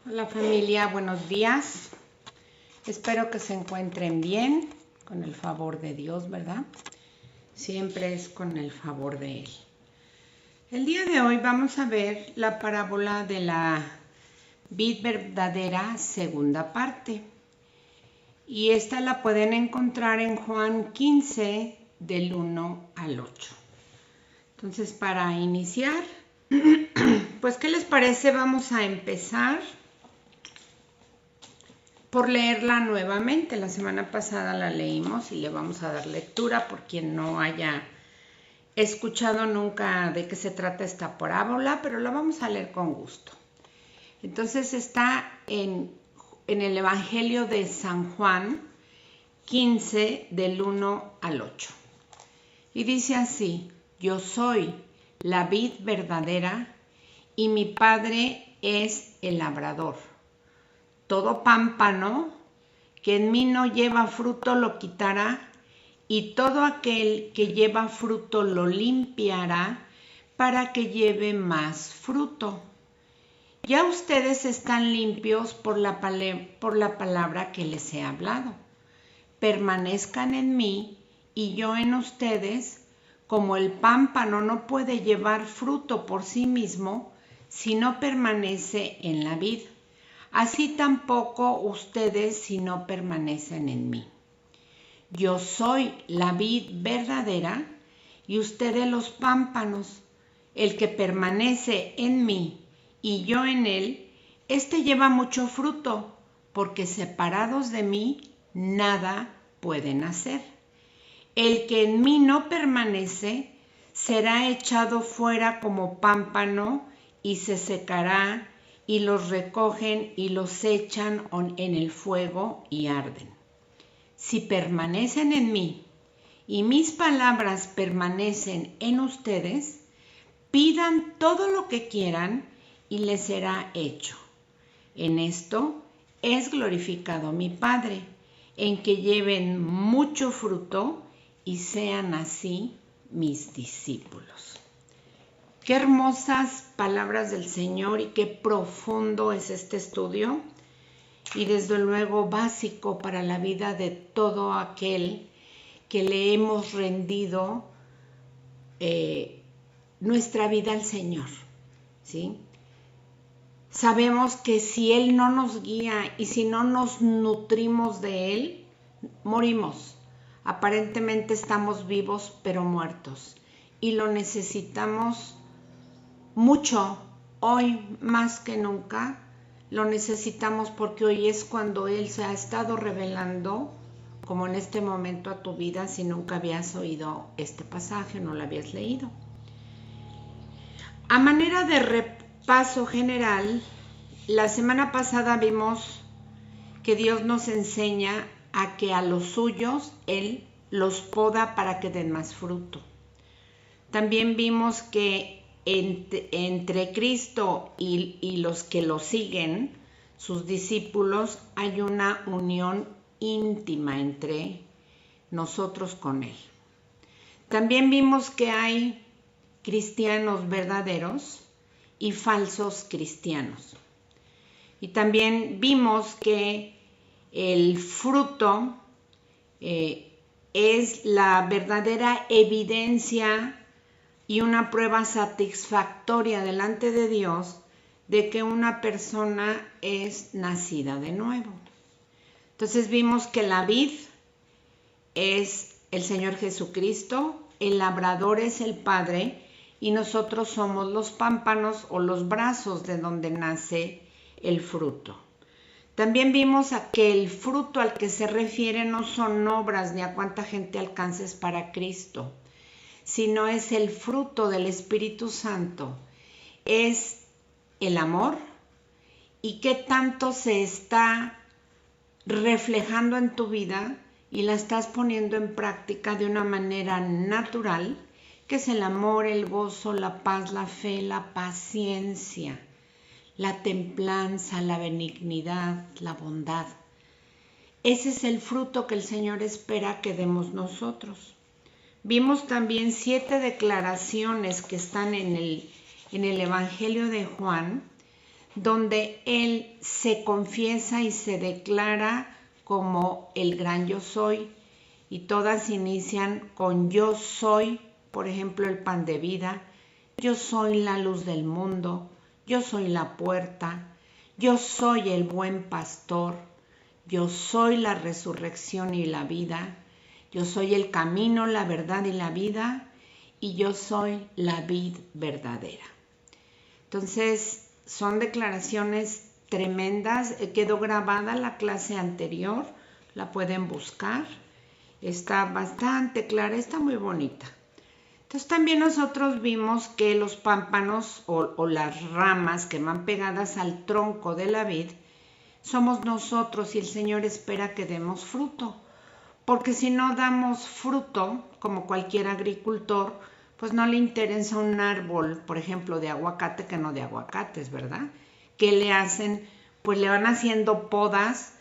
Hola familia, buenos días. Espero que se encuentren bien, con el favor de Dios, ¿verdad? Siempre es con el favor de Él. El día de hoy vamos a ver la parábola de la vid verdadera, segunda parte. Y esta la pueden encontrar en Juan 15, del 1 al 8. Entonces, para iniciar, pues, ¿qué les parece? Vamos a empezar por leerla nuevamente. La semana pasada la leímos y le vamos a dar lectura por quien no haya escuchado nunca de qué se trata esta parábola, pero la vamos a leer con gusto. Entonces está en el Evangelio de San Juan 15 del 1 al 8. Y dice así: yo soy la vid verdadera y mi Padre es el labrador. Todo pámpano que en mí no lleva fruto lo quitará, y todo aquel que lleva fruto lo limpiará para que lleve más fruto. Ya ustedes están limpios por la palabra que les he hablado. Permanezcan en mí y yo en ustedes, como el pámpano no puede llevar fruto por sí mismo si no permanece en la vid. Así tampoco ustedes si no permanecen en mí. Yo soy la vid verdadera y ustedes los pámpanos. El que permanece en mí y yo en él, éste lleva mucho fruto, porque separados de mí nada pueden hacer. El que en mí no permanece será echado fuera como pámpano y se secará, y los recogen y los echan en el fuego y arden. Si permanecen en mí y mis palabras permanecen en ustedes, pidan todo lo que quieran y les será hecho. En esto es glorificado mi Padre, en que lleven mucho fruto y sean así mis discípulos. Qué hermosas palabras del Señor y qué profundo es este estudio, y desde luego básico para la vida de todo aquel que le hemos rendido nuestra vida al Señor, ¿sí? Sabemos que si Él no nos guía y si no nos nutrimos de Él, morimos. Aparentemente estamos vivos pero muertos, y lo necesitamos mucho. Hoy más que nunca lo necesitamos, porque hoy es cuando Él se ha estado revelando, como en este momento, a tu vida, si nunca habías oído este pasaje, no lo habías leído. A manera de repaso general, la semana pasada vimos que Dios nos enseña a que a los suyos Él los poda para que den más fruto. También vimos que entre Cristo y los que lo siguen, sus discípulos, hay una unión íntima entre nosotros con Él. También vimos que hay cristianos verdaderos y falsos cristianos. Y también vimos que el fruto es la verdadera evidencia y una prueba satisfactoria delante de Dios de que una persona es nacida de nuevo. Entonces vimos que la vid es el Señor Jesucristo, el labrador es el Padre, y nosotros somos los pámpanos o los brazos de donde nace el fruto. También vimos que el fruto al que se refiere no son obras ni a cuánta gente alcances para Cristo, sino es el fruto del Espíritu Santo. Es el amor, y qué tanto se está reflejando en tu vida y la estás poniendo en práctica de una manera natural, que es el amor, el gozo, la paz, la fe, la paciencia, la templanza, la benignidad, la bondad. Ese es el fruto que el Señor espera que demos nosotros. Vimos también 7 declaraciones que están en el Evangelio de Juan, donde Él se confiesa y se declara como el gran yo soy, y todas inician con yo soy, por ejemplo, el pan de vida, yo soy la luz del mundo, yo soy la puerta, yo soy el buen pastor, yo soy la resurrección y la vida, yo soy el camino, la verdad y la vida, y yo soy la vid verdadera. Entonces, son declaraciones tremendas. Quedó grabada la clase anterior, la pueden buscar. Está bastante clara, está muy bonita. Entonces también nosotros vimos que los pámpanos o las ramas que van pegadas al tronco de la vid somos nosotros, y el Señor espera que demos fruto. Porque si no damos fruto, como cualquier agricultor, pues no le interesa un árbol, por ejemplo, de aguacate que no de aguacates, ¿verdad? ¿Qué le hacen? Pues le van haciendo podas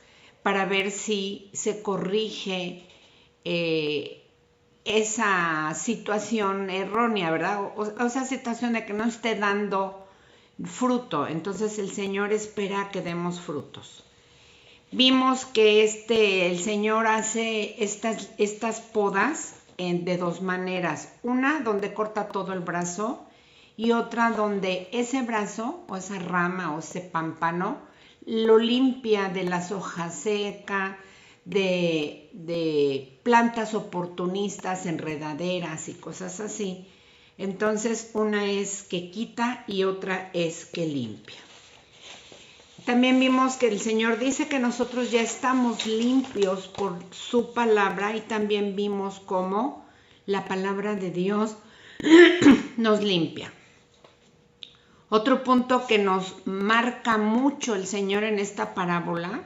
para ver si se corrige esa situación errónea, ¿verdad? O esa situación de que no esté dando fruto. Entonces el Señor espera que demos frutos. Vimos que el Señor hace estas podas de dos maneras. Una donde corta todo el brazo, y otra donde ese brazo o esa rama o ese pámpano lo limpia de las hojas secas, de plantas oportunistas, enredaderas y cosas así. Entonces una es que quita y otra es que limpia. También vimos que el Señor dice que nosotros ya estamos limpios por su palabra, y también vimos cómo la palabra de Dios nos limpia. Otro punto que nos marca mucho el Señor en esta parábola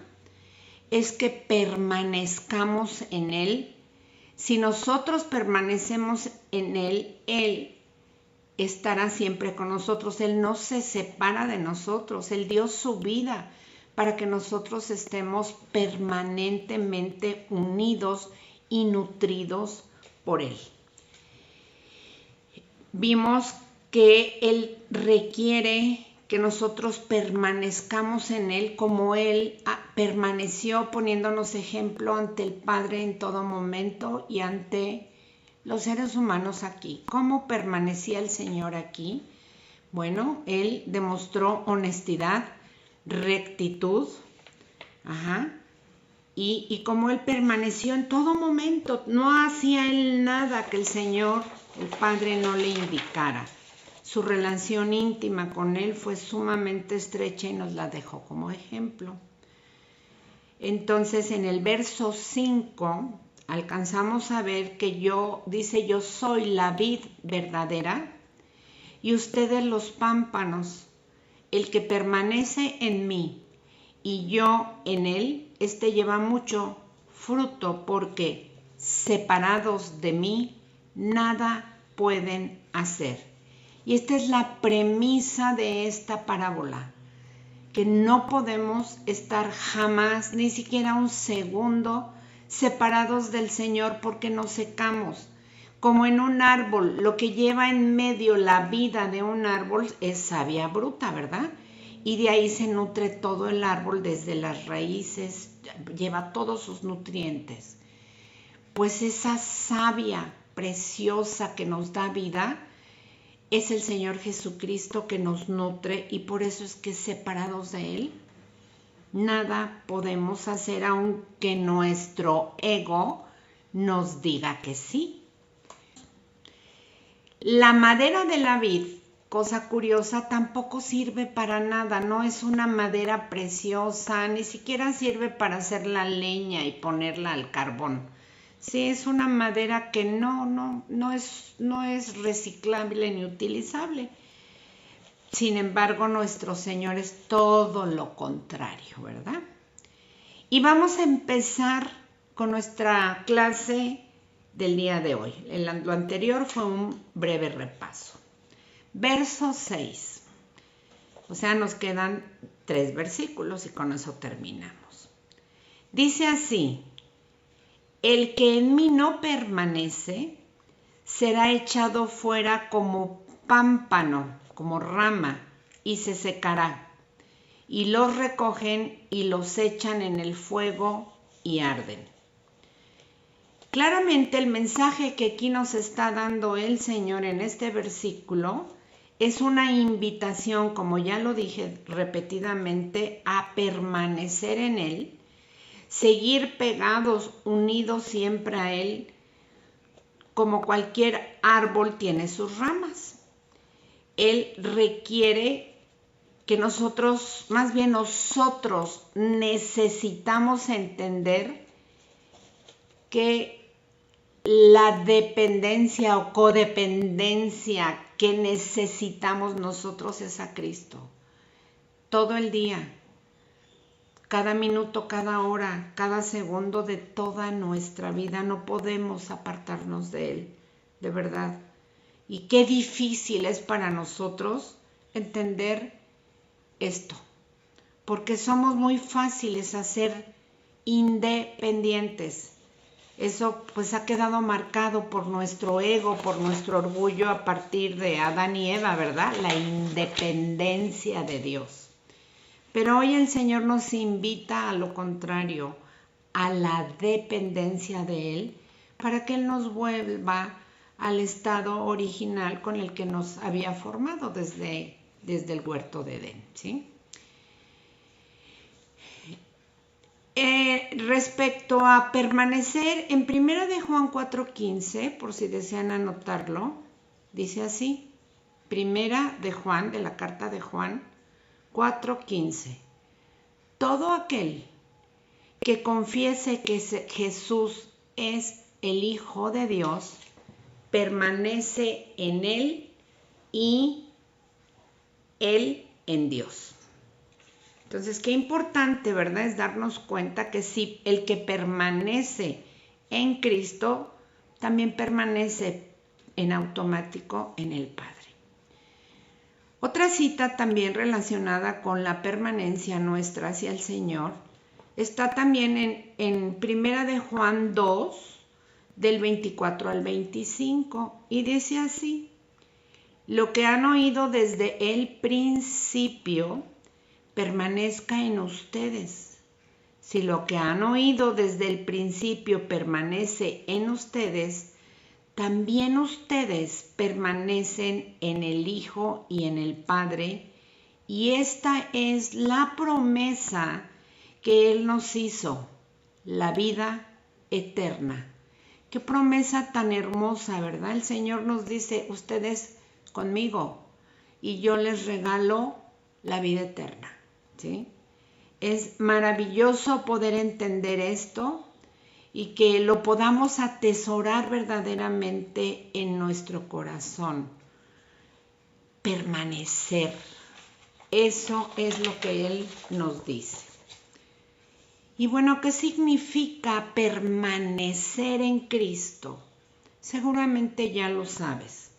es que permanezcamos en Él. Si nosotros permanecemos en Él, Él estará siempre con nosotros. Él no se separa de nosotros. Él dio su vida para que nosotros estemos permanentemente unidos y nutridos por Él. Vimos que Él requiere que nosotros permanezcamos en Él como Él permaneció, poniéndonos ejemplo ante el Padre en todo momento y ante los seres humanos aquí. ¿Cómo permanecía el Señor aquí? Bueno, Él demostró honestidad, rectitud, y como Él permaneció en todo momento, no hacía Él nada que el Señor, el Padre, no le indicara. Su relación íntima con Él fue sumamente estrecha y nos la dejó como ejemplo. Entonces, en el verso 5, alcanzamos a ver que dice, yo soy la vid verdadera y ustedes los pámpanos. El que permanece en mí y yo en él, lleva mucho fruto, porque separados de mí nada pueden hacer. Y esta es la premisa de esta parábola, que no podemos estar jamás, ni siquiera un segundo, separados del Señor, porque nos secamos. Como en un árbol, lo que lleva en medio la vida de un árbol es savia bruta, ¿verdad? Y de ahí se nutre todo el árbol, desde las raíces, lleva todos sus nutrientes. Pues esa savia preciosa que nos da vida es el Señor Jesucristo, que nos nutre, y por eso es que separados de Él nada podemos hacer, aunque nuestro ego nos diga que sí. La madera de la vid, cosa curiosa, tampoco sirve para nada. No es una madera preciosa, ni siquiera sirve para hacer la leña y ponerla al carbón. Sí, es una madera que no es reciclable ni utilizable. Sin embargo, nuestro Señor es todo lo contrario, ¿verdad? Y vamos a empezar con nuestra clase del día de hoy. Lo anterior fue un breve repaso. Verso 6. O sea, nos quedan 3 versículos y con eso terminamos. Dice así: el que en mí no permanece será echado fuera como pámpano, como rama, y se secará. y los recogen y los echan en el fuego y arden. Claramente el mensaje que aquí nos está dando el Señor en este versículo es una invitación, como ya lo dije repetidamente, a permanecer en Él, seguir pegados, unidos siempre a Él, como cualquier árbol tiene sus ramas. Él requiere que nosotros necesitamos entender que la dependencia o codependencia que necesitamos nosotros es a Cristo. Todo el día, cada minuto, cada hora, cada segundo de toda nuestra vida, no podemos apartarnos de Él, de verdad. Y qué difícil es para nosotros entender esto, porque somos muy fáciles a ser independientes. Eso pues ha quedado marcado por nuestro ego, por nuestro orgullo a partir de Adán y Eva, ¿verdad? La independencia de Dios. Pero hoy el Señor nos invita a lo contrario, a la dependencia de Él, para que Él nos vuelva al estado original con el que nos había formado desde el huerto de Edén, ¿sí? Respecto a permanecer, en 1 de Juan 4:15, por si desean anotarlo, dice así, 1 de Juan, de la carta de Juan 4:15. Todo aquel que confiese que Jesús es el Hijo de Dios, permanece en Él y Él en Dios. Entonces, qué importante, ¿verdad? Es darnos cuenta que sí, el que permanece en Cristo, también permanece en automático en el Padre. Otra cita también relacionada con la permanencia nuestra hacia el Señor está también en 1 de Juan 2, del 24 al 25, y dice así: lo que han oído desde el principio permanezca en ustedes. Si lo que han oído desde el principio permanece en ustedes, también ustedes permanecen en el Hijo y en el Padre, y esta es la promesa que Él nos hizo, la vida eterna. Qué promesa tan hermosa, ¿verdad? El Señor nos dice, ustedes conmigo, y yo les regalo la vida eterna, ¿sí? Es maravilloso poder entender esto y que lo podamos atesorar verdaderamente en nuestro corazón. Permanecer. Eso es lo que Él nos dice. Y bueno, ¿qué significa permanecer en Cristo? Seguramente ya lo sabes,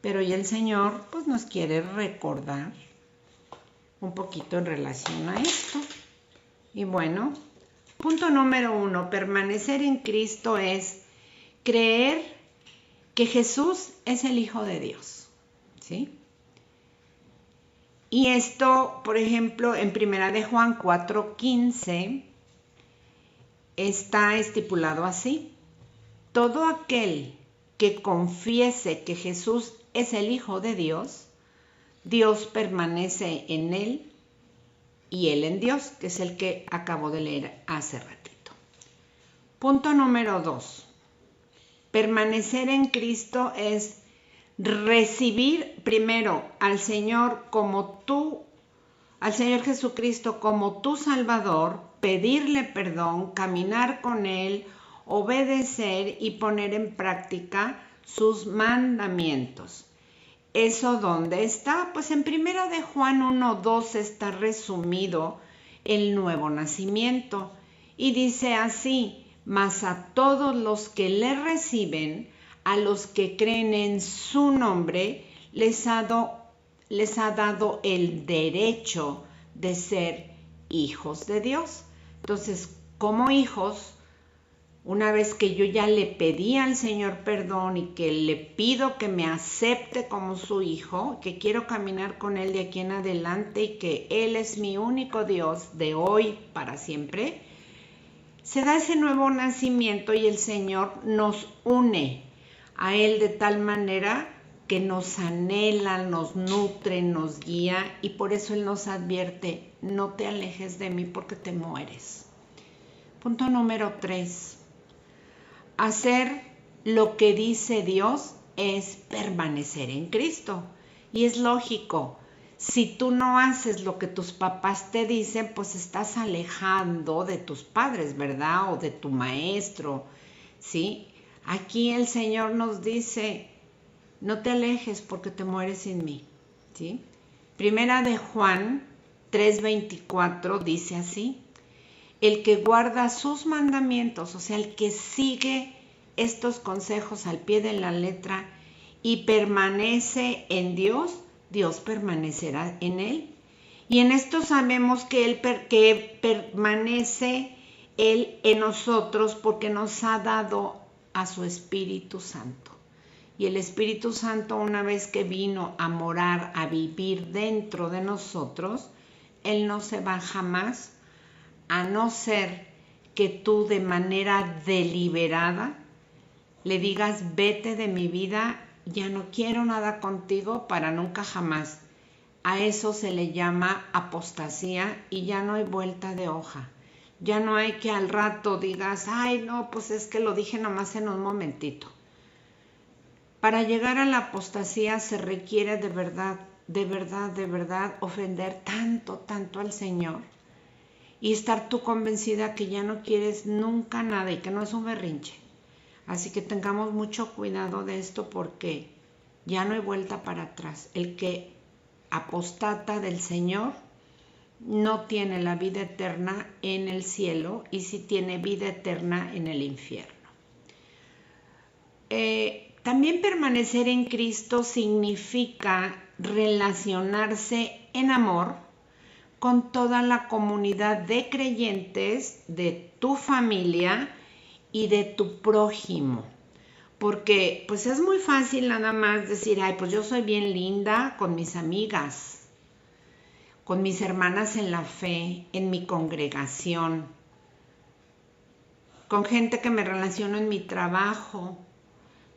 pero hoy el Señor pues nos quiere recordar un poquito en relación a esto. Y bueno, punto número 1, permanecer en Cristo es creer que Jesús es el Hijo de Dios, ¿sí? Y esto, por ejemplo, en 1 de Juan 4:15 está estipulado así: todo aquel que confiese que Jesús es el Hijo de Dios, Dios permanece en él y él en Dios, que es el que acabo de leer hace ratito. Punto número 2. Permanecer en Cristo es recibir primero al Señor al Señor Jesucristo como tu Salvador, pedirle perdón, caminar con Él, obedecer y poner en práctica sus mandamientos. ¿Eso dónde está? Pues en 1 de Juan 1:2 está resumido el nuevo nacimiento y dice así: mas a todos los que le reciben, a los que creen en su nombre, les ha dado el derecho de ser hijos de Dios. Entonces, como hijos, Una vez que yo ya le pedí al Señor perdón y que le pido que me acepte como su hijo, que quiero caminar con Él de aquí en adelante y que Él es mi único Dios de hoy para siempre, se da ese nuevo nacimiento y el Señor nos une a Él de tal manera que nos anhela, nos nutre, nos guía y por eso Él nos advierte, no te alejes de mí porque te mueres. Punto número 3. Hacer lo que dice Dios es permanecer en Cristo. Y es lógico, si tú no haces lo que tus papás te dicen, pues estás alejando de tus padres, ¿verdad? O de tu maestro, ¿sí? Aquí el Señor nos dice, no te alejes porque te mueres sin mí, ¿sí? Primera de Juan 3:24 dice así, el que guarda sus mandamientos, o sea, el que sigue estos consejos al pie de la letra y permanece en Dios, Dios permanecerá en él. Y en esto sabemos que permanece Él en nosotros porque nos ha dado a su Espíritu Santo. Y el Espíritu Santo, una vez que vino a morar, a vivir dentro de nosotros, Él no se va jamás, a no ser que tú de manera deliberada le digas, vete de mi vida, ya no quiero nada contigo para nunca jamás. A eso se le llama apostasía y ya no hay vuelta de hoja. Ya no hay que al rato digas, ay no, pues es que lo dije nomás en un momentito. Para llegar a la apostasía se requiere de verdad ofender tanto al Señor y estar tú convencida que ya no quieres nunca nada y que no es un berrinche. Así que tengamos mucho cuidado de esto porque ya no hay vuelta para atrás. El que apostata del Señor no tiene la vida eterna en el cielo y sí tiene vida eterna en el infierno. También permanecer en Cristo significa relacionarse en amor con toda la comunidad de creyentes, de tu familia y de tu prójimo. Porque pues es muy fácil nada más decir, ay, pues yo soy bien linda con mis amigas, con mis hermanas en la fe, en mi congregación, con gente que me relaciono en mi trabajo.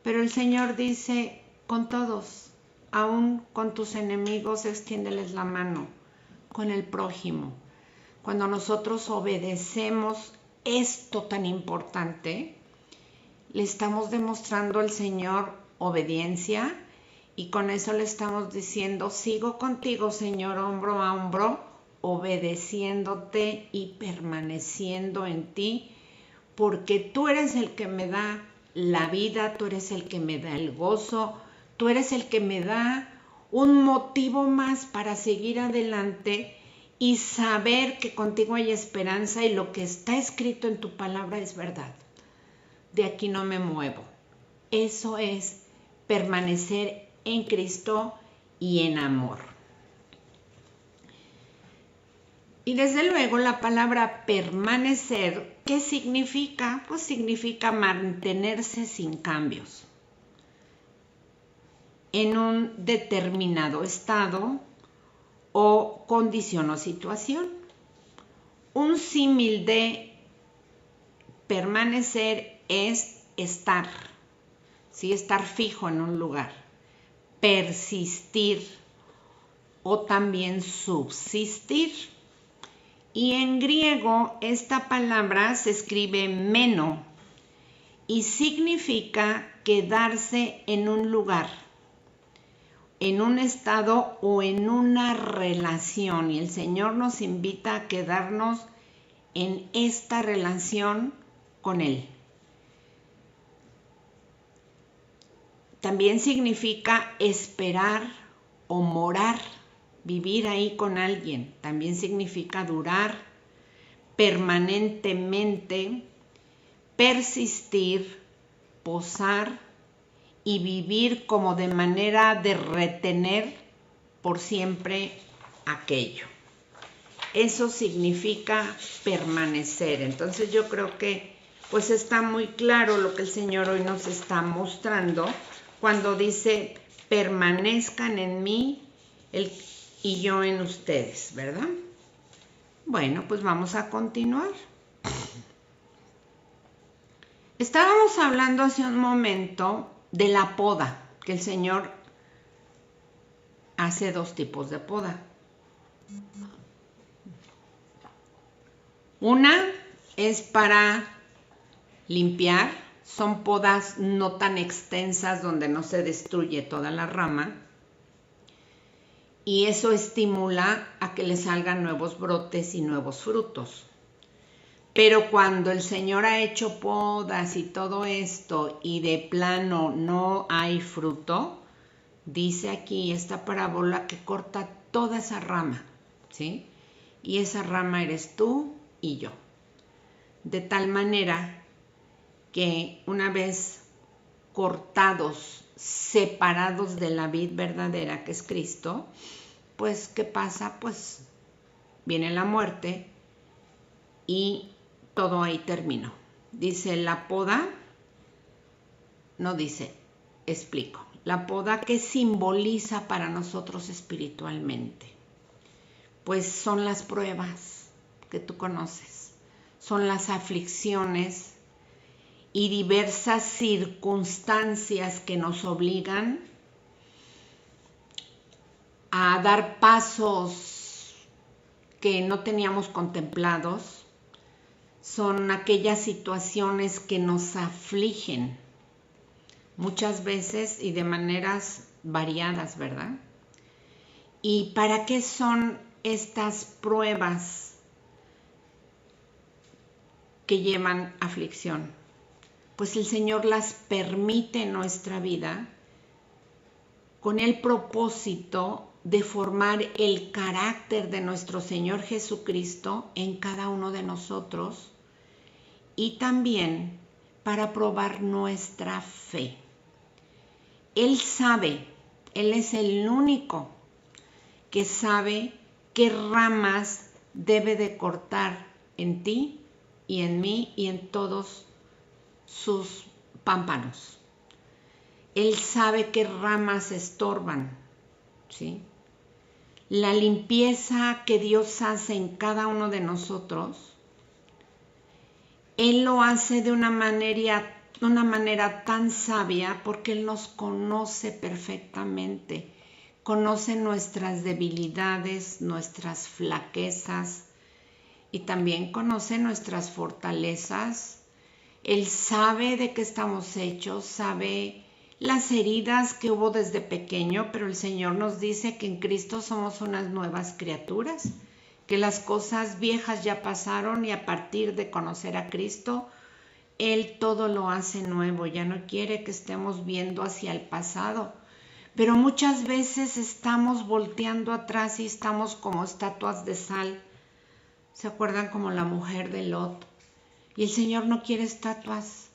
Pero el Señor dice, con todos, aún con tus enemigos, extiéndeles la mano, con el prójimo. Cuando nosotros obedecemos esto tan importante, le estamos demostrando al Señor obediencia y con eso le estamos diciendo, sigo contigo, Señor, hombro a hombro, obedeciéndote y permaneciendo en ti, porque tú eres el que me da la vida, tú eres el que me da el gozo, tú eres el que me da un motivo más para seguir adelante y saber que contigo hay esperanza y lo que está escrito en tu palabra es verdad. De aquí no me muevo. Eso es permanecer en Cristo y en amor. Y desde luego la palabra permanecer, ¿qué significa? Pues significa mantenerse sin cambios en un determinado estado o condición o situación. Un símil de permanecer es estar, ¿sí? Estar fijo en un lugar, persistir o también subsistir. Y en griego esta palabra se escribe meno y significa quedarse en un lugar, en un estado o en una relación. Y el Señor nos invita a quedarnos en esta relación con Él. También significa esperar o morar. Vivir ahí con alguien también significa durar permanentemente, persistir, posar y vivir como de manera de retener por siempre aquello. Eso significa permanecer. Entonces yo creo que pues está muy claro lo que el Señor hoy nos está mostrando cuando dice, permanezcan en mí y yo en ustedes, ¿verdad? Bueno, pues vamos a continuar. Estábamos hablando hace un momento de la poda, que el Señor hace dos tipos de poda. Una es para limpiar, son podas no tan extensas donde no se destruye toda la rama y eso estimula a que le salgan nuevos brotes y nuevos frutos. Pero cuando el Señor ha hecho podas y todo esto y de plano no hay fruto, dice aquí esta parábola que corta toda esa rama, ¿sí? Y esa rama eres tú y yo. De tal manera que una vez cortados, separados de la vid verdadera que es Cristo, pues ¿qué pasa? Pues viene la muerte y todo ahí terminó. Dice la poda, no dice, explico. La poda, ¿qué simboliza para nosotros espiritualmente? Pues son las pruebas que tú conoces, son las aflicciones y diversas circunstancias que nos obligan a dar pasos que no teníamos contemplados. Son aquellas situaciones que nos afligen muchas veces y de maneras variadas, ¿verdad? ¿Y para qué son estas pruebas que llevan aflicción? Pues el Señor las permite en nuestra vida con el propósito de formar el carácter de nuestro Señor Jesucristo en cada uno de nosotros y también para probar nuestra fe. Él sabe, Él es el único que sabe qué ramas debe de cortar en ti y en mí y en todos sus pámpanos. Él sabe qué ramas estorban, ¿sí? La limpieza que Dios hace en cada uno de nosotros, Él lo hace de una manera tan sabia porque Él nos conoce perfectamente, conoce nuestras debilidades, nuestras flaquezas y también conoce nuestras fortalezas. Él sabe de qué estamos hechos, sabe las heridas que hubo desde pequeño, pero el Señor nos dice que en Cristo somos unas nuevas criaturas, que las cosas viejas ya pasaron y a partir de conocer a Cristo, Él todo lo hace nuevo, ya no quiere que estemos viendo hacia el pasado. Pero muchas veces estamos volteando atrás y estamos como estatuas de sal. ¿Se acuerdan como la mujer de Lot? Y el Señor no quiere estatuas.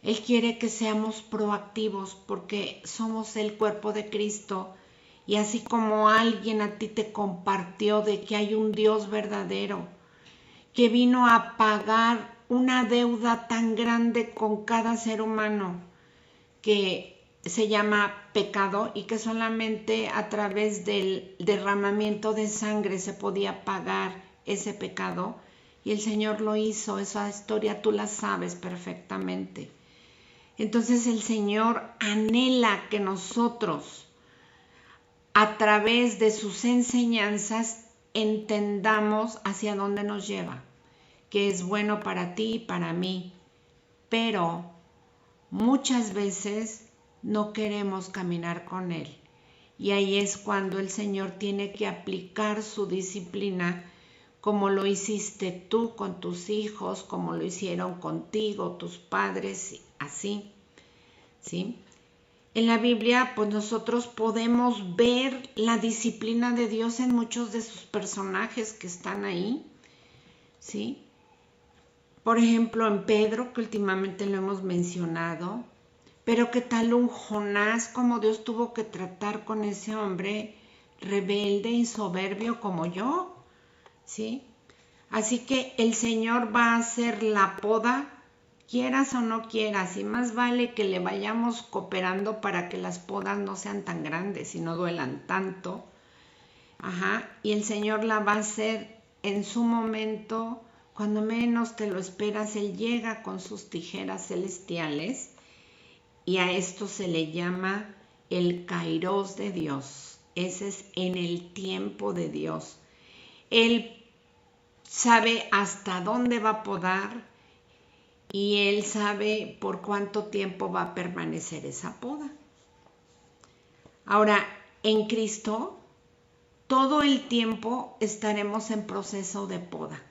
Él quiere que seamos proactivos porque somos el cuerpo de Cristo. Y así como alguien a ti te compartió de que hay un Dios verdadero, que vino a pagar una deuda tan grande con cada ser humano, que se llama pecado y que solamente a través del derramamiento de sangre se podía pagar ese pecado. Y el Señor lo hizo, esa historia tú la sabes perfectamente. Entonces el Señor anhela que nosotros, a través de sus enseñanzas, entendamos hacia dónde nos lleva, que es bueno para ti y para mí, pero muchas veces no queremos caminar con Él. Y ahí es cuando el Señor tiene que aplicar su disciplina, como lo hiciste tú con tus hijos, como lo hicieron contigo, tus padres, así, ¿sí? En la Biblia, pues nosotros podemos ver la disciplina de Dios en muchos de sus personajes que están ahí, ¿sí? Por ejemplo, en Pedro, que últimamente lo hemos mencionado, pero ¿qué tal un Jonás, como Dios tuvo que tratar con ese hombre rebelde y soberbio como yo? ¿Sí? Así que el Señor va a hacer la poda, quieras o no quieras, y más vale que le vayamos cooperando para que las podas no sean tan grandes y no duelan tanto. Y el Señor la va a hacer en su momento, cuando menos te lo esperas. Él llega con sus tijeras celestiales y a esto se le llama el Kairos de Dios. Ese es en el tiempo de Dios. Él sabe hasta dónde va a podar y Él sabe por cuánto tiempo va a permanecer esa poda. Ahora, en Cristo, todo el tiempo estaremos en proceso de poda,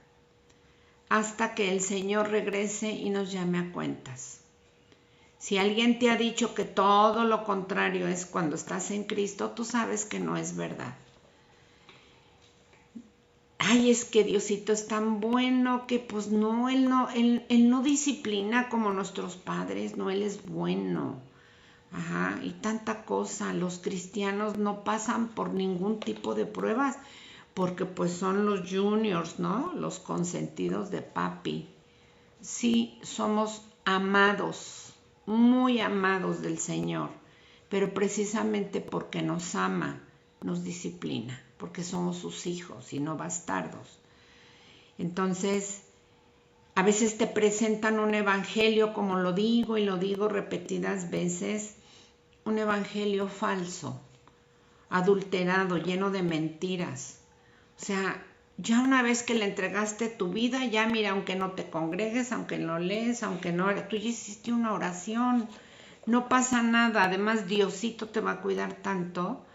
hasta que el Señor regrese y nos llame a cuentas. Si alguien te ha dicho que todo lo contrario es cuando estás en Cristo, tú sabes que no es verdad. Ay, es que Diosito es tan bueno que pues no, Él no disciplina como nuestros padres, no, Él es bueno. Y tanta cosa. Los cristianos no pasan por ningún tipo de pruebas porque pues son los juniors, ¿no? Los consentidos de papi. Sí, somos amados, muy amados del Señor, pero precisamente porque nos ama, nos disciplina, porque somos sus hijos y no bastardos. Entonces, a veces te presentan un evangelio, como lo digo y lo digo repetidas veces, un evangelio falso, adulterado, lleno de mentiras. O sea, ya una vez que le entregaste tu vida, ya mira, aunque no te congregues, aunque no lees, aunque no, tú ya hiciste una oración, no pasa nada. Además, Diosito te va a cuidar tanto,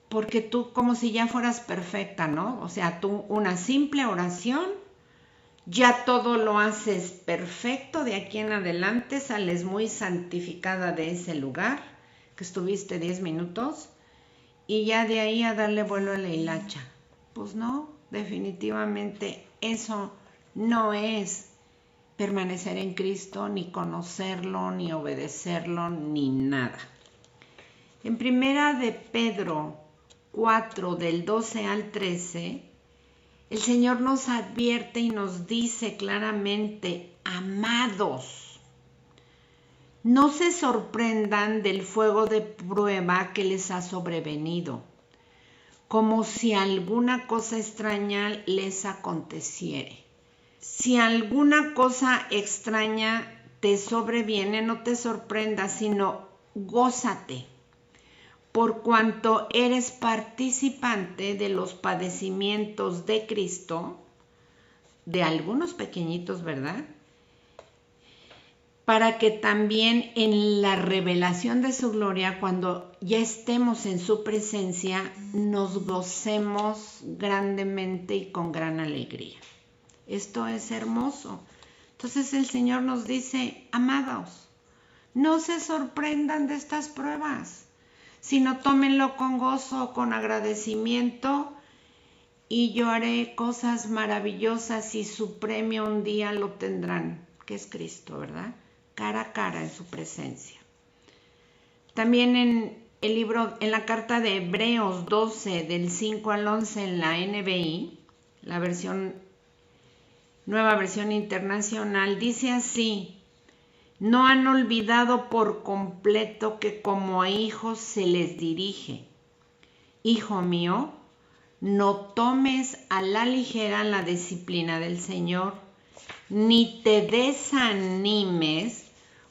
porque tú como si ya fueras perfecta, ¿no? O sea, tú una simple oración, ya todo lo haces perfecto, de aquí en adelante sales muy santificada de ese lugar, que estuviste 10 minutos, y ya de ahí a darle vuelo a la hilacha. Pues no, definitivamente eso no es permanecer en Cristo, ni conocerlo, ni obedecerlo, ni nada. En primera de Pedro 4, del 12 al 13, el Señor nos advierte y nos dice claramente: amados, no se sorprendan del fuego de prueba que les ha sobrevenido, como si alguna cosa extraña les aconteciere. Si alguna cosa extraña te sobreviene, no te sorprendas, sino gózate, por cuanto eres participante de los padecimientos de Cristo, de algunos pequeñitos, ¿verdad? Para que también en la revelación de su gloria, cuando ya estemos en su presencia, nos gocemos grandemente y con gran alegría. Esto es hermoso. Entonces el Señor nos dice: amados, no se sorprendan de estas pruebas, sino tómenlo con gozo, con agradecimiento, y yo haré cosas maravillosas y su premio un día lo tendrán, que es Cristo, ¿verdad? Cara a cara en su presencia. También en la carta de Hebreos 12, del 5 al 11, en la NBI, la nueva versión internacional, dice así: no han olvidado por completo que como a hijos se les dirige. Hijo mío, no tomes a la ligera la disciplina del Señor, ni te desanimes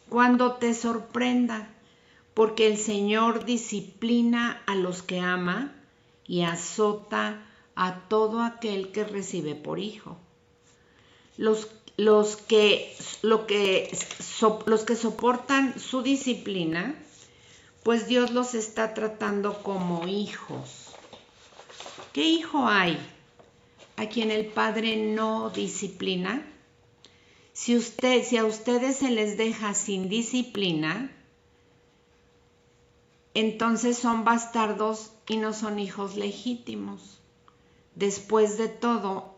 cuando te sorprenda, porque el Señor disciplina a los que ama y azota a todo aquel que recibe por hijo. Los que soportan su disciplina, pues Dios los está tratando como hijos. ¿Qué hijo hay a quien el Padre no disciplina? Si a ustedes se les deja sin disciplina, entonces son bastardos y no son hijos legítimos. Después de todo,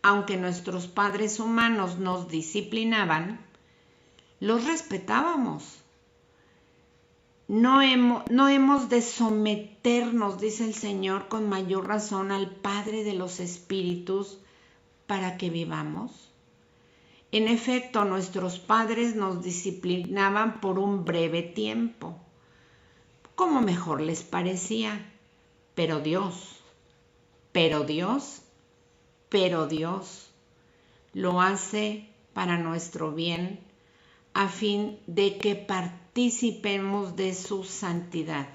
aunque nuestros padres humanos nos disciplinaban, los respetábamos. No hemos de someternos, dice el Señor, con mayor razón al Padre de los Espíritus, para que vivamos? En efecto, nuestros padres nos disciplinaban por un breve tiempo, como mejor les parecía, pero Dios lo hace para nuestro bien, a fin de que participemos de su santidad.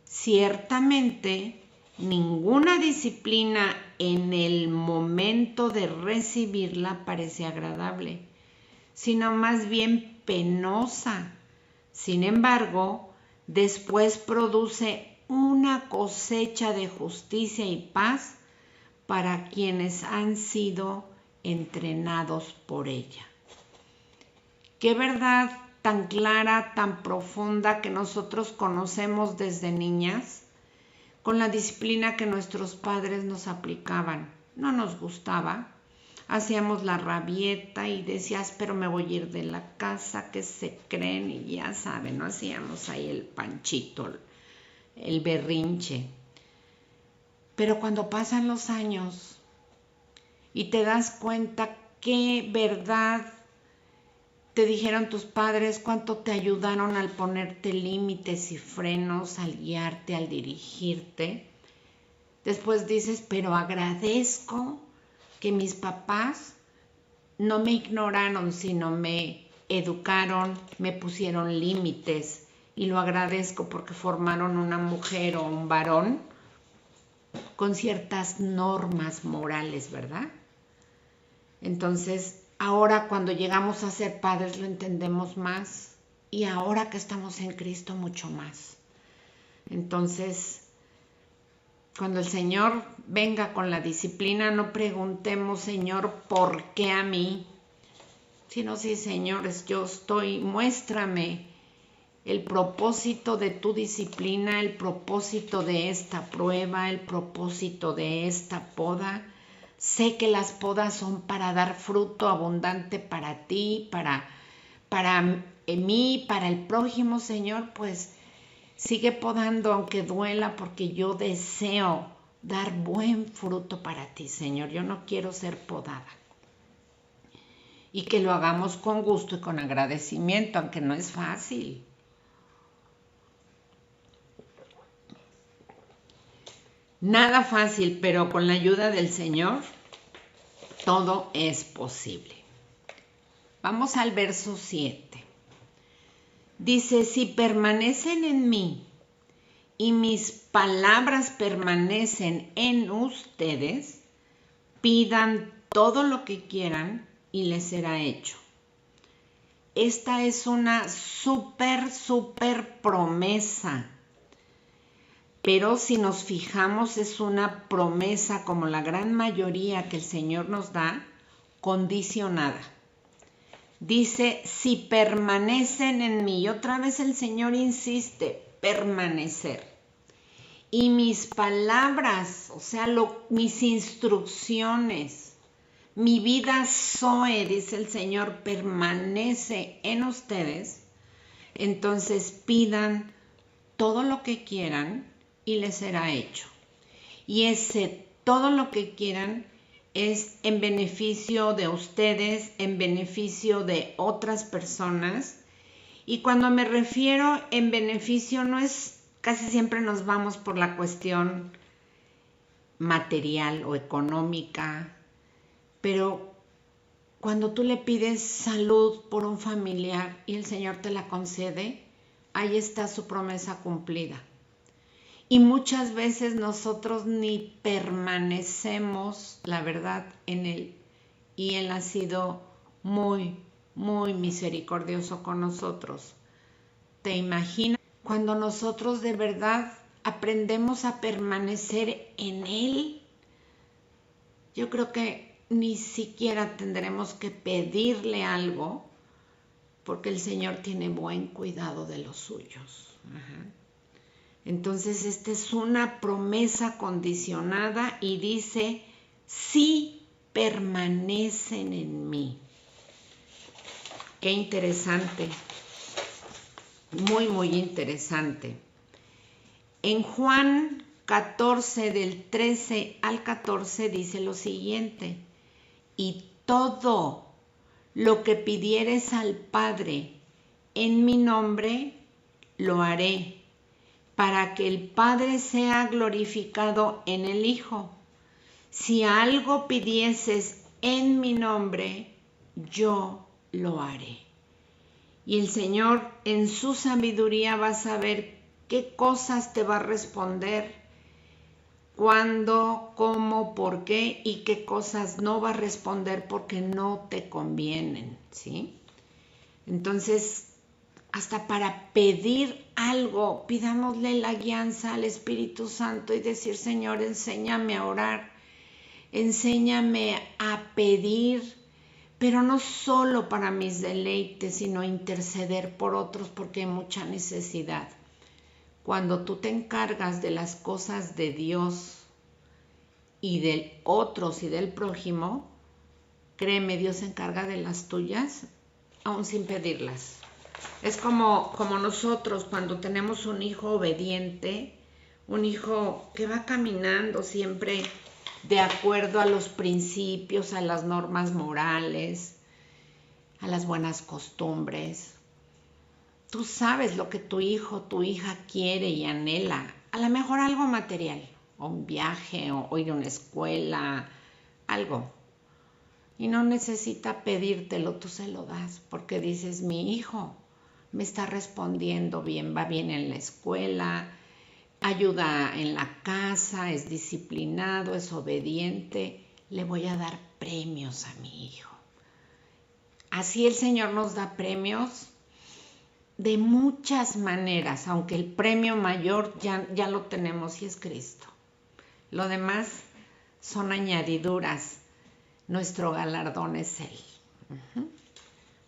Ciertamente, ninguna disciplina en el momento de recibirla parece agradable, sino más bien penosa. Sin embargo, después produce una cosecha de justicia y paz para quienes han sido entrenados por ella. Qué verdad tan clara, tan profunda que nosotros conocemos desde niñas, con la disciplina que nuestros padres nos aplicaban. No nos gustaba, hacíamos la rabieta y decías, pero me voy a ir de la casa, ¿qué se creen? Y ya saben, ¿no? Hacíamos ahí el panchito, el berrinche. Pero cuando pasan los años y te das cuenta qué verdad te dijeron tus padres, cuánto te ayudaron al ponerte límites y frenos, al guiarte, al dirigirte. Después dices, pero agradezco que mis papás no me ignoraron, sino me educaron, me pusieron límites, y lo agradezco porque formaron una mujer o un varón con ciertas normas morales, ¿verdad? Entonces, ahora cuando llegamos a ser padres lo entendemos más, y ahora que estamos en Cristo mucho más. Entonces, cuando el Señor venga con la disciplina, no preguntemos, Señor, ¿por qué a mí? Sino, sí, Señor, yo estoy, muéstrame el propósito de tu disciplina, el propósito de esta prueba, el propósito de esta poda. Sé que las podas son para dar fruto abundante para ti, para mí, para el prójimo, Señor, pues sigue podando aunque duela, porque yo deseo dar buen fruto para ti, Señor. Yo no quiero ser podada. Y que lo hagamos con gusto y con agradecimiento, aunque no es fácil. Nada fácil, pero con la ayuda del Señor todo es posible. Vamos al verso 7. Dice, si permanecen en mí y mis palabras permanecen en ustedes, pidan todo lo que quieran y les será hecho. Esta es una súper promesa. Pero si nos fijamos, es una promesa, como la gran mayoría que el Señor nos da, condicionada. Dice, si permanecen en mí. Y otra vez el Señor insiste, permanecer. Y mis palabras, o sea, mis instrucciones, mi vida Zoe, dice el Señor, permanece en ustedes. Entonces pidan todo lo que quieran y les será hecho. Y ese todo lo que quieran es en beneficio de ustedes, en beneficio de otras personas. Y cuando me refiero en beneficio, no es, casi siempre nos vamos por la cuestión material o económica, pero cuando tú le pides salud por un familiar y el Señor te la concede, ahí está su promesa cumplida. Y muchas veces nosotros ni permanecemos, la verdad, en Él. Y Él ha sido muy misericordioso con nosotros. ¿Te imaginas? Cuando nosotros de verdad aprendemos a permanecer en Él, yo creo que ni siquiera tendremos que pedirle algo, porque el Señor tiene buen cuidado de los suyos. Ajá. Entonces, esta es una promesa condicionada y dice, si permanecen en mí. Qué interesante, muy interesante. En Juan 14, del 13 al 14, dice lo siguiente, y todo lo que pidieres al Padre en mi nombre, lo haré, para que el Padre sea glorificado en el Hijo. Si algo pidieses en mi nombre, yo lo haré. Y el Señor en su sabiduría va a saber qué cosas te va a responder, cuándo, cómo, por qué, y qué cosas no va a responder porque no te convienen, ¿sí? Entonces, hasta para pedir algo, pidámosle la guianza al Espíritu Santo y decir, Señor, enséñame a orar, enséñame a pedir, pero no solo para mis deleites, sino interceder por otros porque hay mucha necesidad. Cuando tú te encargas de las cosas de Dios y de otros y del prójimo, créeme, Dios se encarga de las tuyas, aún sin pedirlas. Es como nosotros cuando tenemos un hijo obediente, un hijo que va caminando siempre de acuerdo a los principios, a las normas morales, a las buenas costumbres. Tú sabes lo que tu hijo, tu hija quiere y anhela, a lo mejor algo material, o un viaje, o ir a una escuela, algo. Y no necesita pedírtelo, tú se lo das, porque dices, mi hijo me está respondiendo bien, va bien en la escuela, ayuda en la casa, es disciplinado, es obediente, le voy a dar premios a mi hijo. Así el Señor nos da premios de muchas maneras, aunque el premio mayor ya lo tenemos y es Cristo. Lo demás son añadiduras. Nuestro galardón es Él.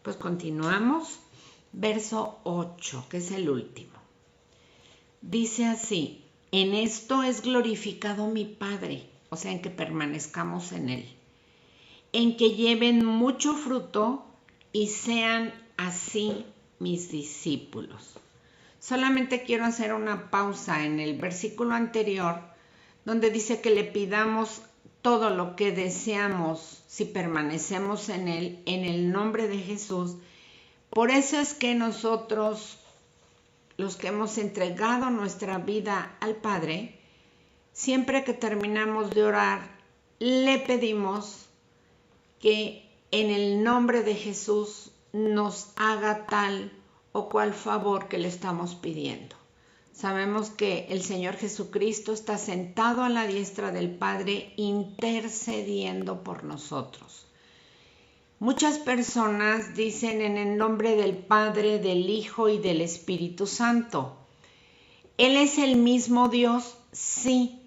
Pues continuamos. Verso 8, que es el último. Dice así, en esto es glorificado mi Padre, o sea, en que permanezcamos en Él, en que lleven mucho fruto y sean así mis discípulos. Solamente quiero hacer una pausa en el versículo anterior, donde dice que le pidamos todo lo que deseamos si permanecemos en Él, en el nombre de Jesús. Por eso es que nosotros, los que hemos entregado nuestra vida al Padre, siempre que terminamos de orar, le pedimos que en el nombre de Jesús nos haga tal o cual favor que le estamos pidiendo. Sabemos que el Señor Jesucristo está sentado a la diestra del Padre intercediendo por nosotros. Muchas personas dicen en el nombre del Padre, del Hijo y del Espíritu Santo. ¿Él es el mismo Dios? Sí,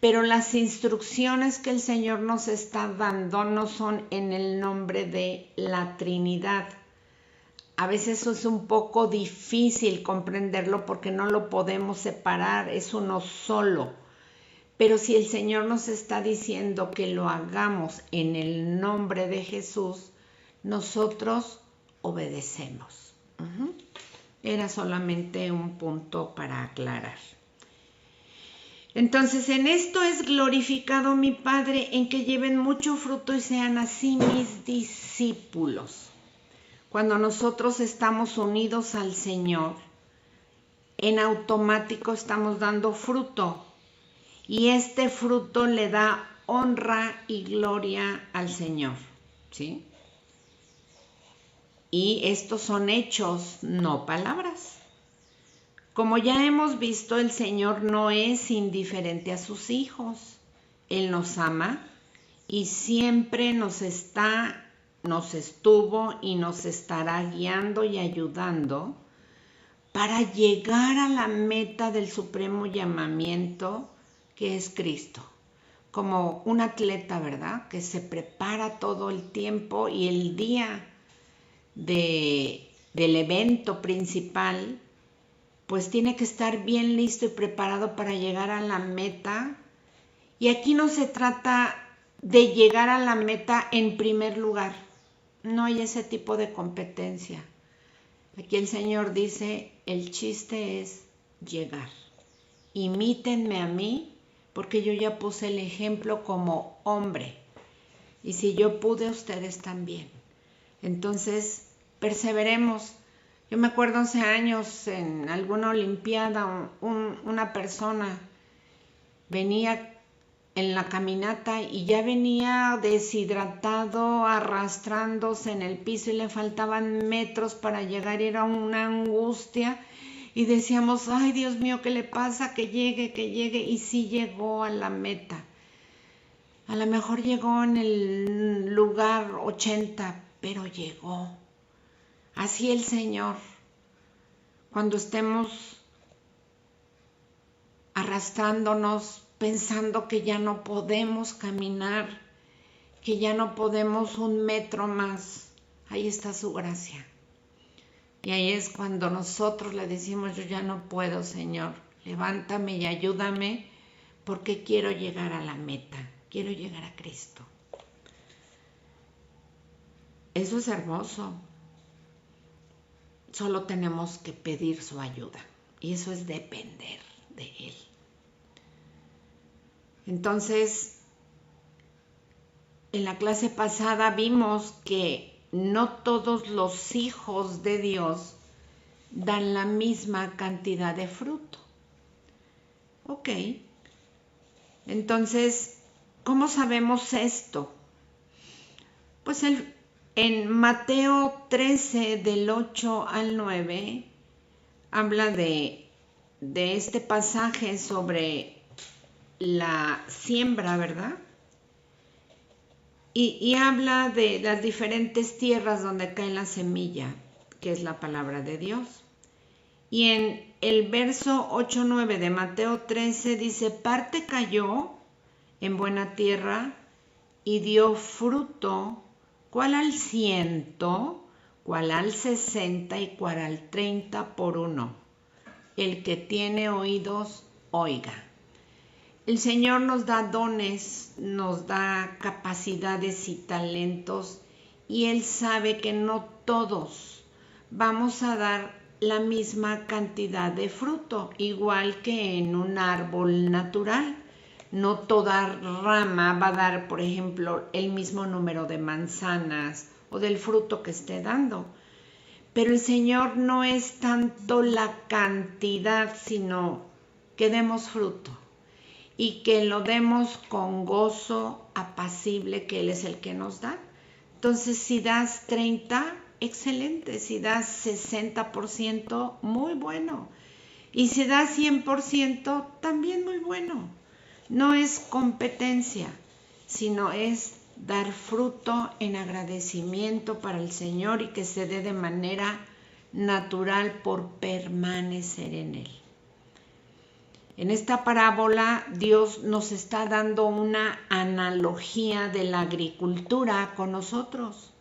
pero las instrucciones que el Señor nos está dando no son en el nombre de la Trinidad. A veces eso es un poco difícil comprenderlo porque no lo podemos separar, es uno solo. Pero si el Señor nos está diciendo que lo hagamos en el nombre de Jesús, nosotros obedecemos. Era solamente un punto para aclarar. Entonces, en esto es glorificado mi Padre, en que lleven mucho fruto y sean así mis discípulos. Cuando nosotros estamos unidos al Señor, en automático estamos dando fruto. Y este fruto le da honra y gloria al Señor, ¿sí? Y estos son hechos, no palabras. Como ya hemos visto, el Señor no es indiferente a sus hijos. Él nos ama y siempre nos estuvo y nos estará guiando y ayudando para llegar a la meta del supremo llamamiento que es Cristo, como un atleta, ¿verdad? Que se prepara todo el tiempo y el día del evento principal, pues tiene que estar bien listo y preparado para llegar a la meta. Y aquí no se trata de llegar a la meta en primer lugar, no hay ese tipo de competencia. Aquí el Señor dice, el chiste es llegar. Imítenme a mí, porque yo ya puse el ejemplo como hombre. Y si yo pude, ustedes también. Entonces, perseveremos. Yo me acuerdo hace años en alguna olimpiada, una persona venía en la caminata y ya venía deshidratado, arrastrándose en el piso y le faltaban metros para llegar. Era una angustia y decíamos, ay Dios mío, ¿qué le pasa? Que llegue, y sí llegó a la meta. A lo mejor llegó en el lugar 80, pero llegó. Así el Señor, cuando estemos arrastrándonos, pensando que ya no podemos caminar, que ya no podemos un metro más, ahí está su gracia. Y ahí es cuando nosotros le decimos, yo ya no puedo, Señor, levántame y ayúdame, porque quiero llegar a la meta, quiero llegar a Cristo. Eso es hermoso. Solo tenemos que pedir su ayuda, y eso es depender de Él. Entonces, en la clase pasada vimos que no todos los hijos de Dios dan la misma cantidad de fruto. Ok. Entonces, ¿cómo sabemos esto? Pues en Mateo 13, del 8 al 9, habla de este pasaje sobre la siembra, ¿verdad? Y habla de las diferentes tierras donde cae la semilla, que es la palabra de Dios. Y en el verso 8-9 de Mateo 13 dice, parte cayó en buena tierra y dio fruto, cuál al 100, cuál al 60 y cuál al 30 por uno. El que tiene oídos, oiga. El Señor nos da dones, nos da capacidades y talentos, y Él sabe que no todos vamos a dar la misma cantidad de fruto, igual que en un árbol natural. No toda rama va a dar, por ejemplo, el mismo número de manzanas o del fruto que esté dando. Pero el Señor no es tanto la cantidad, sino que demos fruto. Y que lo demos con gozo apacible, que Él es el que nos da. Entonces, si das 30, excelente. Si das 60%, muy bueno. Y si das 100%, también muy bueno. No es competencia, sino es dar fruto en agradecimiento para el Señor y que se dé de manera natural por permanecer en Él. En esta parábola, Dios nos está dando una analogía de la agricultura con nosotros,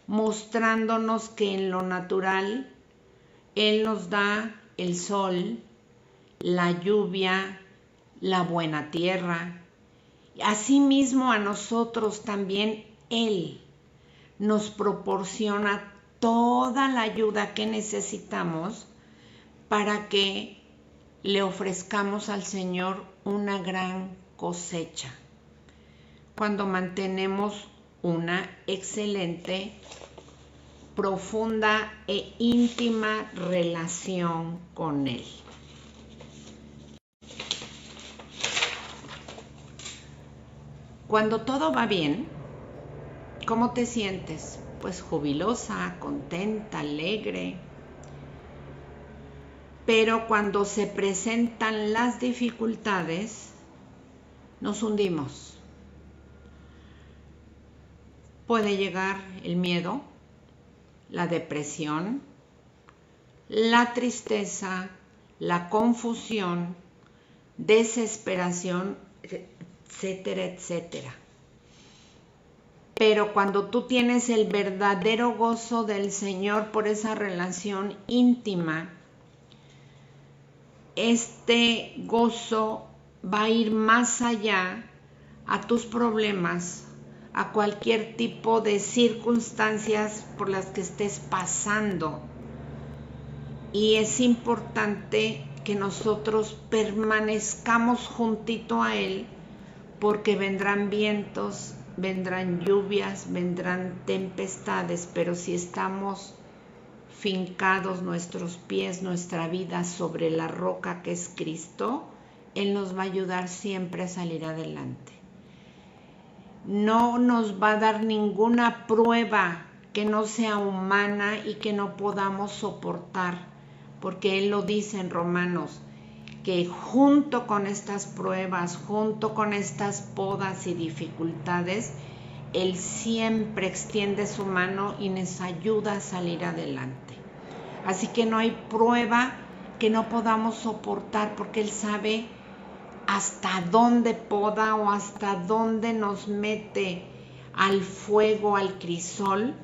mostrándonos que en lo natural Él nos da el sol, la lluvia, la buena tierra. Asimismo, a nosotros también Él nos proporciona toda la ayuda que necesitamos para que le ofrezcamos al Señor una gran cosecha, cuando mantenemos una excelente, profunda e íntima relación con Él. Cuando todo va bien, ¿cómo te sientes? Pues jubilosa, contenta, alegre. Pero cuando se presentan las dificultades, nos hundimos. Puede llegar el miedo, la depresión, la tristeza, la confusión, desesperación, etcétera, etcétera. Pero cuando tú tienes el verdadero gozo del Señor por esa relación íntima, este gozo va a ir más allá a tus problemas, a cualquier tipo de circunstancias por las que estés pasando. Y es importante que nosotros permanezcamos juntito a Él, porque vendrán vientos vendrán lluvias, vendrán tempestades, pero si estamos fincados nuestros pies, nuestra vida sobre la roca que es Cristo, Él nos va a ayudar siempre a salir adelante. No nos va a dar ninguna prueba que no sea humana y que no podamos soportar, porque Él lo dice en Romanos, que junto con estas pruebas, junto con estas podas y dificultades, Él siempre extiende su mano y nos ayuda a salir adelante. Así que no hay prueba que no podamos soportar, porque Él sabe hasta dónde poda o hasta dónde nos mete al fuego, al crisol,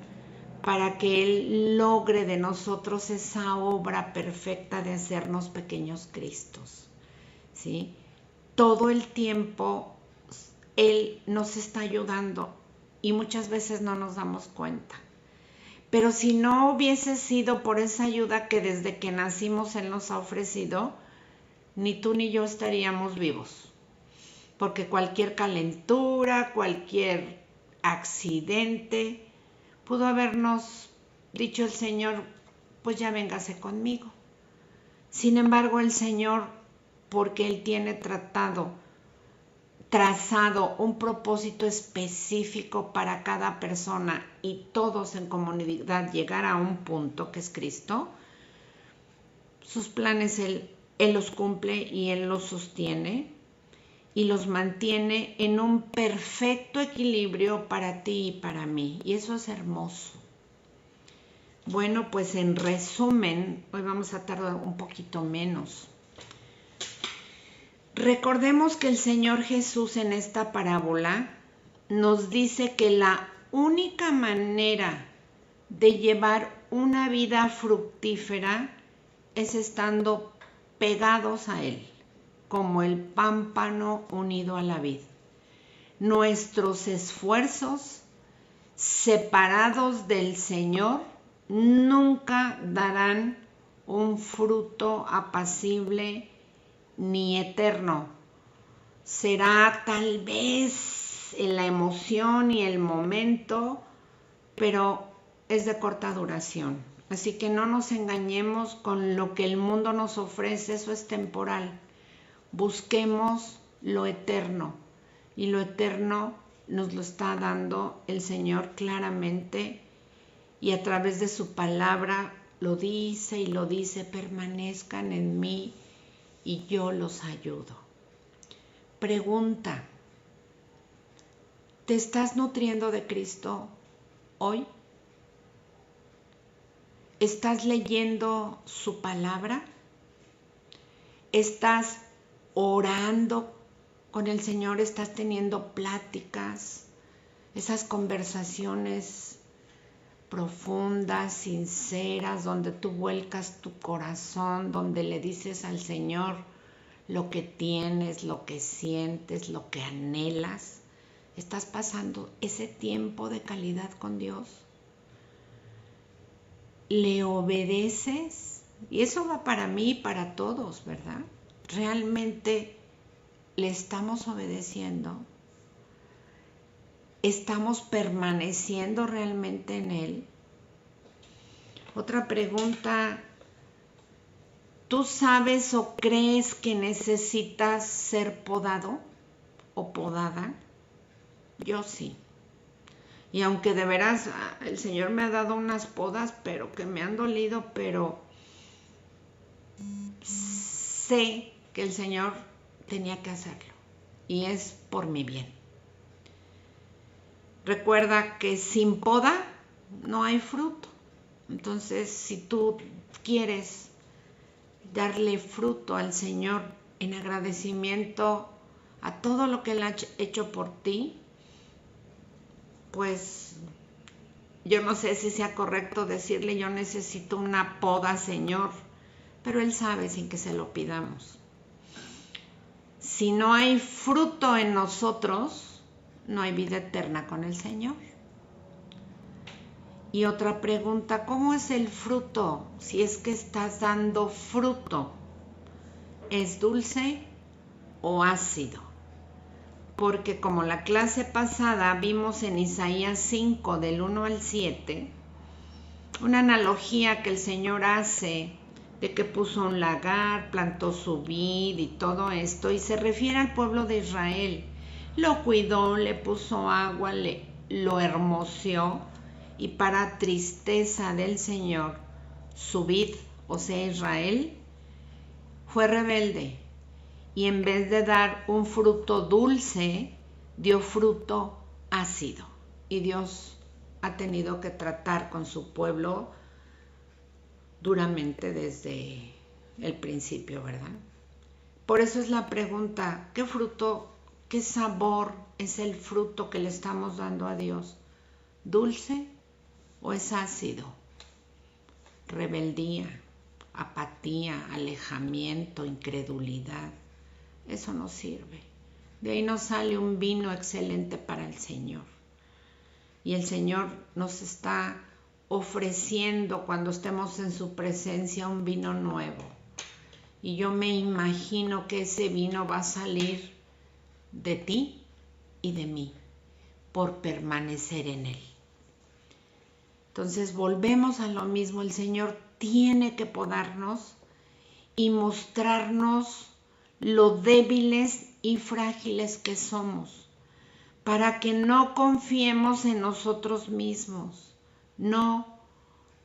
para que Él logre de nosotros esa obra perfecta de hacernos pequeños Cristos, ¿sí? Todo el tiempo Él nos está ayudando y muchas veces no nos damos cuenta. Pero si no hubiese sido por esa ayuda que desde que nacimos Él nos ha ofrecido, ni tú ni yo estaríamos vivos. Porque cualquier calentura, cualquier accidente, pudo habernos dicho el Señor, pues ya véngase conmigo. Sin embargo, el Señor, porque Él tiene trazado un propósito específico para cada persona y todos en comunidad llegar a un punto que es Cristo, sus planes Él los cumple y Él los sostiene y los mantiene en un perfecto equilibrio para ti y para mí. Y eso es hermoso. Bueno, pues en resumen, hoy vamos a tardar un poquito menos. Recordemos que el Señor Jesús en esta parábola nos dice que la única manera de llevar una vida fructífera es estando pegados a Él, como el pámpano unido a la vid. Nuestros esfuerzos separados del Señor nunca darán un fruto apacible ni eterno. Será tal vez en la emoción y el momento, pero es de corta duración. Así que no nos engañemos con lo que el mundo nos ofrece, eso es temporal. Busquemos lo eterno y lo eterno nos lo está dando el Señor claramente y a través de su palabra lo dice y lo dice, permanezcan en mí y yo los ayudo. Pregunta, ¿te estás nutriendo de Cristo hoy? ¿Estás leyendo su palabra? ¿Estás orando con el Señor? ¿Estás teniendo pláticas? Esas conversaciones profundas, sinceras, donde tú vuelcas tu corazón, donde le dices al Señor lo que tienes, lo que sientes, lo que anhelas. ¿Estás pasando ese tiempo de calidad con Dios? ¿Le obedeces? Y eso va para mí y para todos, ¿verdad? ¿Realmente le estamos obedeciendo? ¿Estamos permaneciendo realmente en Él? Otra pregunta, ¿tú sabes o crees que necesitas ser podado o podada? Yo sí. Y aunque de veras el Señor me ha dado unas podas, pero que me han dolido, pero sé que el Señor tenía que hacerlo y es por mi bien. Recuerda que sin poda no hay fruto. Entonces, si tú quieres darle fruto al Señor en agradecimiento a todo lo que Él ha hecho por ti, pues yo no sé si sea correcto decirle yo necesito una poda, Señor, pero Él sabe sin que se lo pidamos. Si no hay fruto en nosotros, no hay vida eterna con el Señor. Y otra pregunta, ¿cómo es el fruto? Si es que estás dando fruto, ¿es dulce o ácido? porque como la clase pasada vimos en Isaías 5 del 1 al 7, una analogía que el Señor hace de que puso un lagar, plantó su vid y todo esto, y se refiere al pueblo de Israel. Lo cuidó, le puso agua, lo hermoseó, y para tristeza del Señor, su vid, o sea Israel, fue rebelde, y en vez de dar un fruto dulce, dio fruto ácido. Y Dios ha tenido que tratar con su pueblo duramente desde el principio, ¿verdad? Por eso es la pregunta, ¿qué fruto, qué sabor es el fruto que le estamos dando a Dios? ¿Dulce o es ácido? Rebeldía, apatía, alejamiento, incredulidad. Eso no sirve. De ahí nos sale un vino excelente para el Señor. Y el Señor nos está ofreciendo cuando estemos en su presencia un vino nuevo. Y yo me imagino que ese vino va a salir de ti y de mí por permanecer en él. Entonces volvemos a lo mismo. El Señor tiene que podarnos y mostrarnos lo débiles y frágiles que somos, para que no confiemos en nosotros mismos. No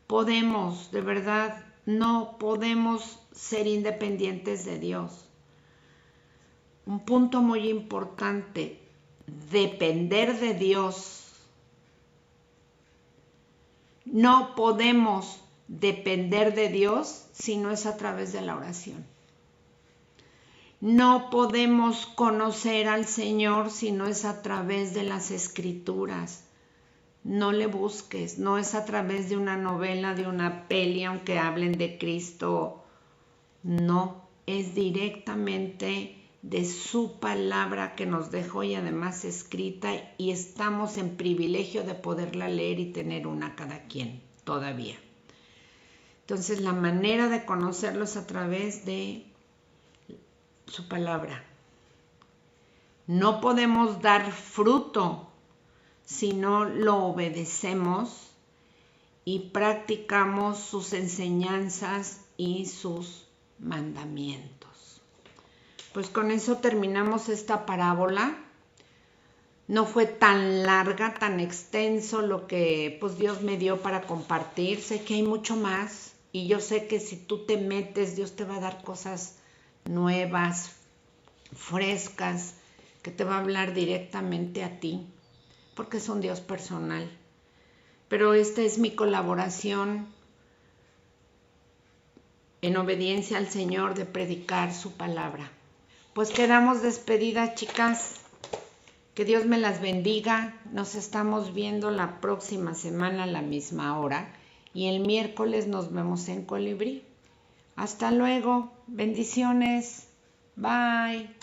podemos, de verdad, no podemos ser independientes de Dios. Un punto muy importante, depender de Dios. No podemos depender de Dios si no es a través de la oración. No podemos conocer al Señor si no es a través de las Escrituras. No le busques, no es a través de una novela, de una peli, aunque hablen de Cristo. No, es directamente de su palabra que nos dejó y además escrita, y estamos en privilegio de poderla leer y tener una cada quien todavía. Entonces la manera de conocerlo es a través de su palabra. No podemos dar fruto si no lo obedecemos y practicamos sus enseñanzas y sus mandamientos. Pues con eso terminamos esta parábola. No fue tan larga, tan extenso lo que pues Dios me dio para compartir. Sé que hay mucho más y yo sé que si tú te metes, Dios te va a dar cosas nuevas, frescas, que te va a hablar directamente a ti, porque es un Dios personal. Pero esta es mi colaboración en obediencia al Señor de predicar su palabra. Pues quedamos despedidas, chicas. Que Dios me las bendiga. Nos estamos viendo la próxima semana a la misma hora y el miércoles nos vemos en Colibrí. Hasta luego. Bendiciones. Bye.